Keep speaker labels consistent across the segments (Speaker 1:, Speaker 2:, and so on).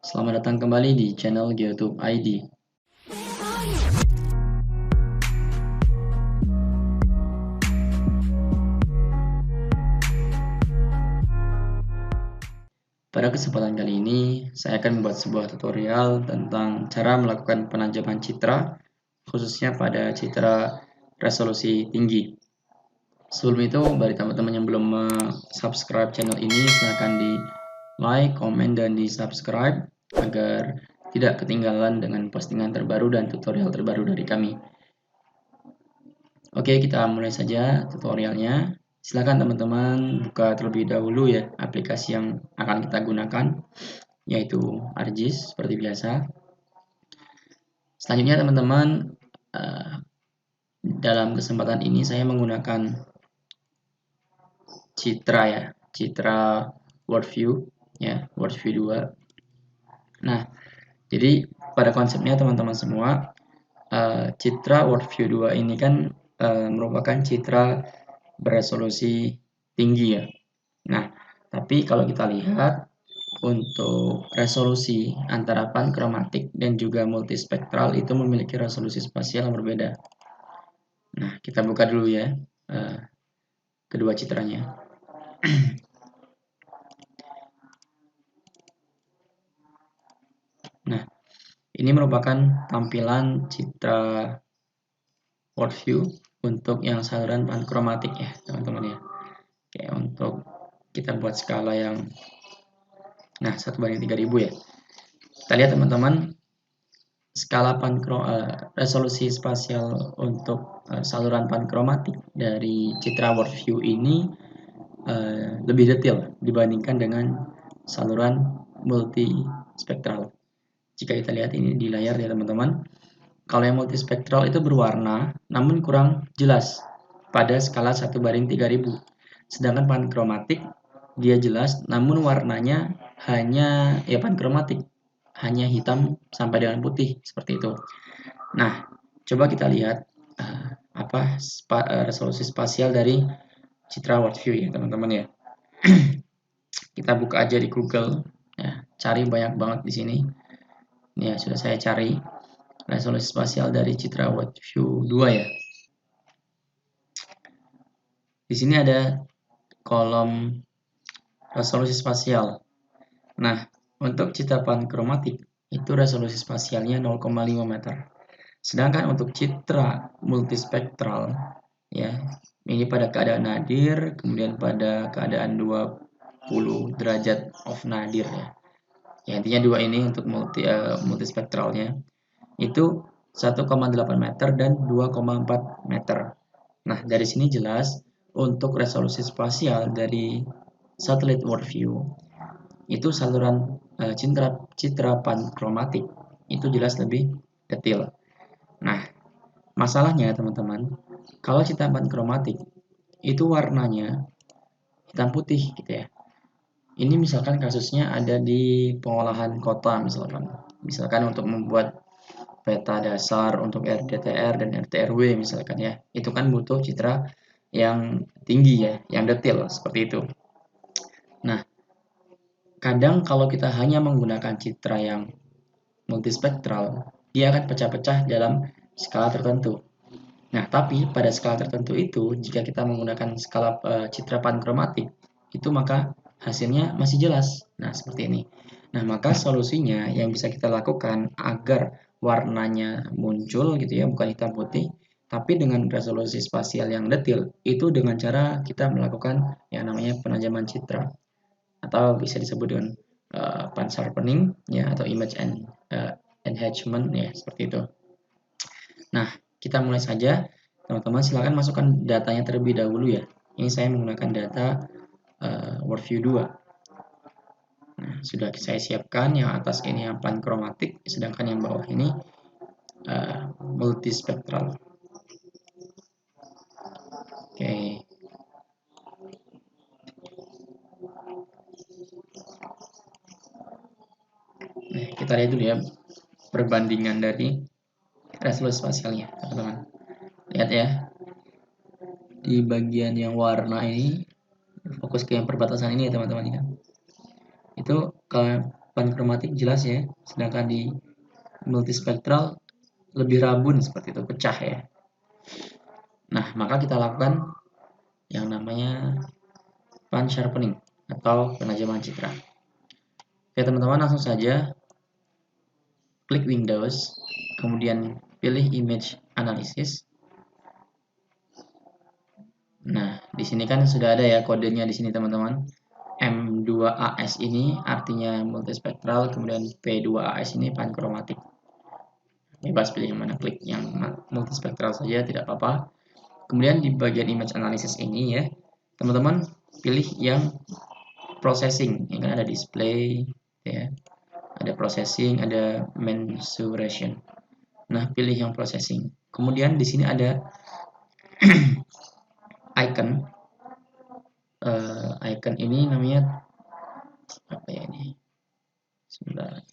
Speaker 1: Selamat datang kembali di channel YouTube ID. Pada kesempatan kali ini, saya akan membuat sebuah tutorial tentang cara melakukan penajaman citra, khususnya pada citra resolusi tinggi. Sebelum itu, bagi teman-teman yang belum subscribe channel ini, silahkan di like, komen, dan di subscribe agar tidak ketinggalan dengan postingan terbaru dan tutorial terbaru dari kami. Oke, kita mulai saja tutorialnya. Silakan teman-teman buka terlebih dahulu ya aplikasi yang akan kita gunakan, yaitu ArcGIS seperti biasa. Selanjutnya teman-teman, dalam kesempatan ini saya menggunakan citra ya, citra World View ya, World View 2. Nah, jadi pada konsepnya teman-teman semua, citra World View 2 ini kan merupakan citra beresolusi tinggi ya. Nah, tapi kalau kita lihat untuk resolusi antara pankromatik dan juga multispektral itu memiliki resolusi spasial yang berbeda. Nah, kita buka dulu ya kedua citranya. Nah, ini merupakan tampilan citra World View untuk yang saluran pankromatik ya, teman-teman ya. Oke, untuk kita buat skala yang 1:3000 ya. Kita lihat teman-teman, skala resolusi spasial untuk saluran pankromatik dari citra World View ini lebih detail dibandingkan dengan saluran multispektral. Jika kita lihat ini di layar ya teman-teman, kalau yang multispektral itu berwarna namun kurang jelas pada skala 1:3000. Sedangkan pankromatik dia jelas namun warnanya hanya ya pankromatik, hanya hitam sampai dengan putih seperti itu. Nah, coba kita lihat resolusi spasial dari citra World View ya teman-teman ya. Kita buka aja di Google ya, cari banyak banget di sini. Ini ya sudah saya cari resolusi spasial dari citra World View 2 ya. Di sini ada kolom resolusi spasial. Nah, untuk citra pankromatik itu resolusi spasialnya 0,5 meter. Sedangkan untuk citra multispektral ya, ini pada keadaan nadir, kemudian pada keadaan 20 derajat of nadir ya. Ya, intinya dua ini untuk multispektralnya. Itu 1,8 meter dan 2,4 meter. Nah, dari sini jelas untuk resolusi spasial dari satelit World View itu saluran citra pankromatik itu jelas lebih detail. Nah, masalahnya teman-teman, kalau citra pankromatik itu warnanya hitam putih gitu ya. Ini misalkan kasusnya ada di pengolahan kota misalkan untuk membuat peta dasar untuk RDTR dan RT/RW misalkan ya. Itu kan butuh citra yang tinggi ya, yang detail seperti itu. Nah, kadang kalau kita hanya menggunakan citra yang multispektral, dia akan pecah-pecah dalam skala tertentu. Nah, tapi pada skala tertentu itu, jika kita menggunakan skala citra pankromatik, itu maka hasilnya masih jelas. Nah, seperti ini. Nah, maka solusinya yang bisa kita lakukan agar warnanya muncul gitu ya, bukan hitam putih, tapi dengan resolusi spasial yang detail, itu dengan cara kita melakukan yang namanya penajaman citra atau bisa disebut dengan pan-sharpening ya atau image enhancement ya seperti itu. Nah, kita mulai saja. Teman-teman silakan masukkan datanya terlebih dahulu ya. Ini saya menggunakan data World View 2. Nah, sudah saya siapkan yang atas ini yang pankromatik, sedangkan yang bawah ini multispektral. Oke. Nah, kita lihat dulu ya perbandingan dari resolusi spasialnya, teman-teman. Lihat ya. Di bagian yang warna ini fokus ke yang perbatasan ini ya teman-teman ya. Itu pankromatik jelas ya, sedangkan di multispektral lebih rabun seperti itu, pecah ya. Nah, maka kita lakukan yang namanya pan sharpening atau penajaman citra. Oke teman-teman, langsung saja klik Windows, kemudian pilih Image Analysis. Nah, di sini kan sudah ada ya kodenya di sini teman-teman. M2AS ini artinya multispektral, kemudian P2AS ini pankromatik. Bebas pilih yang mana, klik yang multispektral saja tidak apa-apa. Kemudian di bagian image analysis ini ya, teman-teman pilih yang processing, yang kan ada display ya, ada processing, ada mensuration. Nah, pilih yang processing. Kemudian di sini ada icon. Icon ini namanya apa ya ini? Sebentar.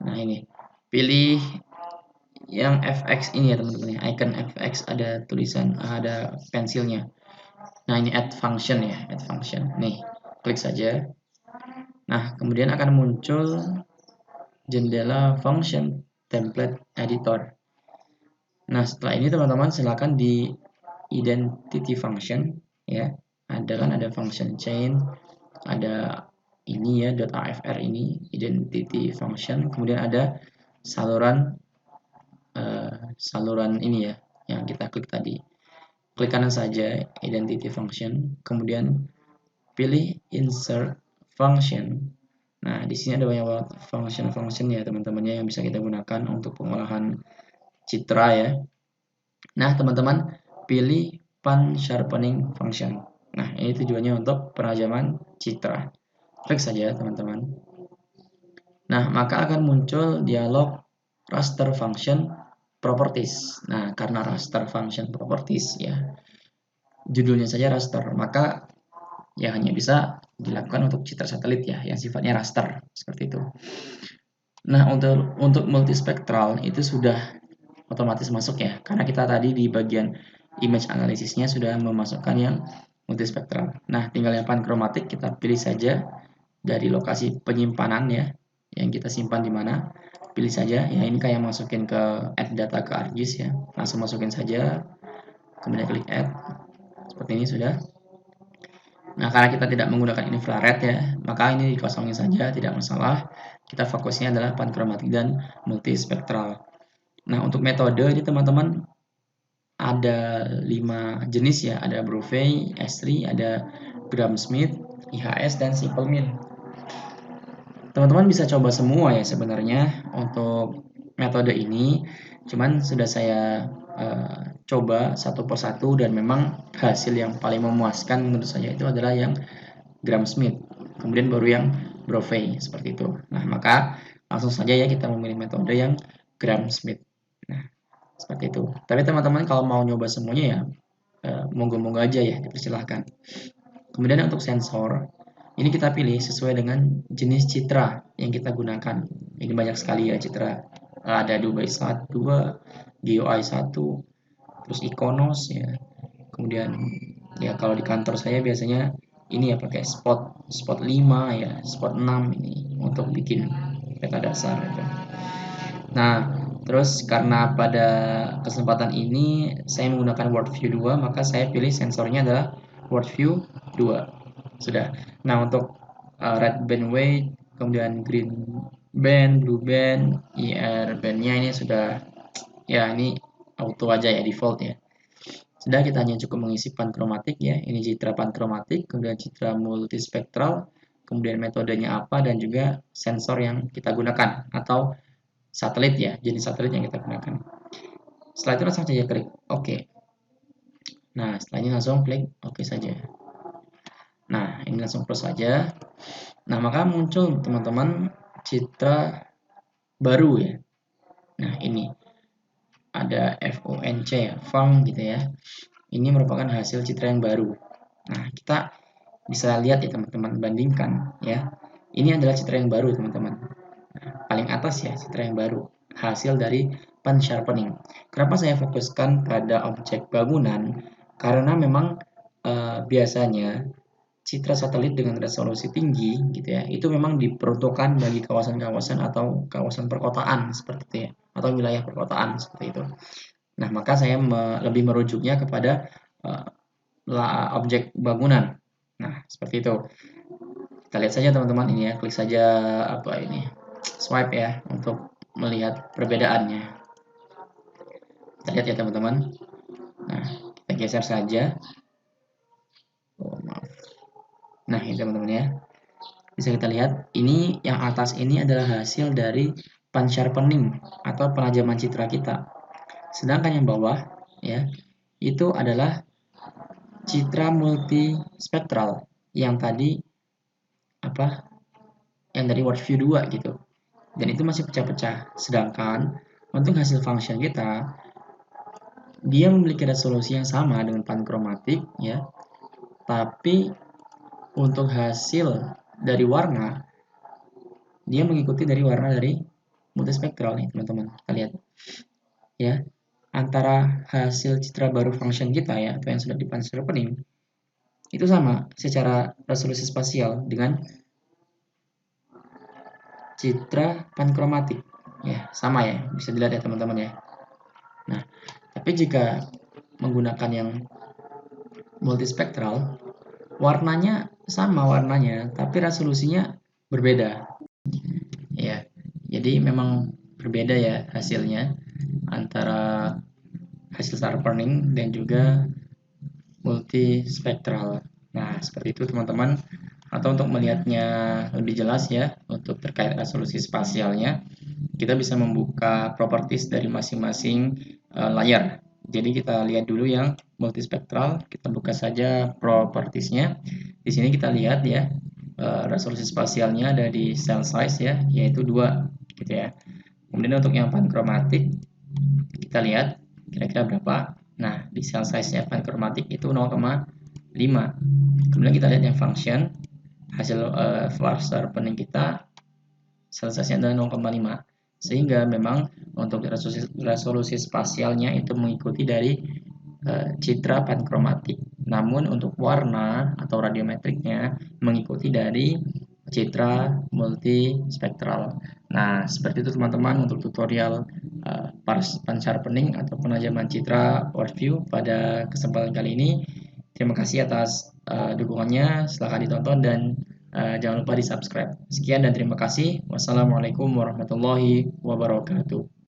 Speaker 1: Nah, ini. Pilih yang FX ini ya teman-teman. Icon FX ada tulisan, ada pensilnya. Nah, ini add function ya, add function. Nih, klik saja. Nah, kemudian akan muncul jendela function template editor. Nah, setelah ini teman-teman silakan di identity function ya. Ada function chain, ada ini ya .afr ini identity function, kemudian ada saluran ini ya yang kita klik tadi. Klik kanan saja identity function, kemudian pilih insert function. Nah, di sini ada banyak banget function ya teman-temannya yang bisa kita gunakan untuk pengolahan citra ya. Nah, teman-teman pilih pan sharpening function. Nah, ini tujuannya untuk penajaman citra. Klik saja teman-teman. Nah, maka akan muncul dialog raster function properties. Nah, karena raster function properties ya, judulnya saja raster, maka ya hanya bisa dilakukan untuk citra satelit ya, yang sifatnya raster seperti itu. Nah, untuk multispektral itu sudah otomatis masuk ya, karena kita tadi di bagian image analisisnya sudah memasukkan yang multispektral. Nah, tinggal yang pankromatik kita pilih saja dari lokasi penyimpanan ya, yang kita simpan di mana. Pilih saja ya, ini kayak masukin ke add data ke ArcGIS ya, langsung masukin saja, kemudian klik add. Seperti ini sudah. Nah, karena kita tidak menggunakan infrared ya, maka ini dikosongin saja, tidak masalah. Kita fokusnya adalah pankromatik dan multispektral. Nah, untuk metode ini teman-teman ada 5 jenis ya, ada Brovey, Esri, ada Gram-Schmidt, IHS, dan Simple-Min. Teman-teman bisa coba semua ya sebenarnya untuk metode ini, cuman sudah saya coba satu persatu dan memang hasil yang paling memuaskan menurut saya itu adalah yang Gram-Schmidt, kemudian baru yang Brovey seperti itu. Nah, maka langsung saja ya kita memilih metode yang Gram-Schmidt. Nah, seperti itu. Tapi teman-teman kalau mau nyoba semuanya ya monggo-monggo aja ya, dipersilahkan. Kemudian untuk sensor, ini kita pilih sesuai dengan jenis citra yang kita gunakan. Ini banyak sekali ya citra. Ada Dubai 1, GeoEye 1, terus Iconos ya. Kemudian ya kalau di kantor saya biasanya ini ya pakai spot 5 ya, spot 6 ini untuk bikin peta dasar gitu. Nah, terus karena pada kesempatan ini saya menggunakan Worldview 2, maka saya pilih sensornya adalah Worldview 2. Sudah. Nah, untuk red band weight, kemudian green band, blue band, IR bandnya ini sudah ya ini auto aja ya, default ya. Sudah, kita hanya cukup mengisi pankromatik ya. Ini citra pankromatik, kemudian citra multispektral, kemudian metodenya apa dan juga sensor yang kita gunakan atau satelit ya, jenis satelit yang kita gunakan. Setelah itu langsung saja klik OK. Nah, setelah ini langsung klik OK saja. Nah, ini langsung close saja. Nah, maka muncul teman-teman citra baru ya. Nah, ini ada FONC ya, FONC gitu ya. Ini merupakan hasil citra yang baru. Nah, kita bisa lihat ya teman-teman, bandingkan ya. Ini adalah citra yang baru teman-teman. Nah, paling atas ya citra yang baru, hasil dari pan sharpening. Kenapa saya fokuskan pada objek bangunan? Karena memang biasanya citra satelit dengan resolusi tinggi gitu ya, itu memang diperuntukkan bagi kawasan-kawasan atau kawasan perkotaan seperti itu ya, atau wilayah perkotaan seperti itu. Nah, maka saya lebih merujuknya kepada objek bangunan. Nah, seperti itu. Kita lihat saja teman-teman ini ya, klik saja apa ini, swipe ya untuk melihat perbedaannya. Kita lihat ya teman-teman. Nah, kita geser saja. Oh, maaf. Nah, ini teman-teman ya. Bisa kita lihat, ini yang atas ini adalah hasil dari pan-sharpening atau penajaman citra kita. Sedangkan yang bawah ya, itu adalah citra multispektral yang tadi apa? Yang dari World View 2 gitu. Dan itu masih pecah-pecah. Sedangkan untuk hasil function kita, dia memiliki resolusi yang sama dengan pankromatik ya. Tapi untuk hasil dari warna, dia mengikuti dari warna dari multispektral nih teman-teman. Kita lihat ya, antara hasil citra baru function kita ya, atau yang sudah di pan-sharpening, itu sama secara resolusi spasial dengan citra pankromatik ya, sama ya, bisa dilihat ya teman-teman ya. Nah, tapi jika menggunakan yang multispektral, warnanya sama warnanya, tapi resolusinya berbeda. Ya, jadi memang berbeda ya hasilnya antara hasil sharpening dan juga multispektral. Nah, seperti itu teman-teman. Atau untuk melihatnya lebih jelas ya, untuk terkait resolusi spasialnya, kita bisa membuka properties dari masing-masing layar. Jadi kita lihat dulu yang multispektral, kita buka saja propertiesnya. Di sini kita lihat ya, resolusi spasialnya ada di cell size ya, yaitu 2 gitu ya. Kemudian untuk yang pankromatik, kita lihat kira-kira berapa. Nah, di cell size-nya pankromatik itu 0,5. Kemudian kita lihat yang function, hasil flash sharpening kita, cell size-nya adalah 0,5. Sehingga memang untuk resolusi spasialnya itu mengikuti dari citra pankromatik. Namun untuk warna atau radiometriknya mengikuti dari citra multispektral. Nah, seperti itu teman-teman untuk tutorial pan sharpening atau penajaman citra World View pada kesempatan kali ini. Terima kasih atas dukungannya. Silahkan ditonton dan jangan lupa di subscribe. Sekian dan terima kasih. Wassalamualaikum warahmatullahi wabarakatuh.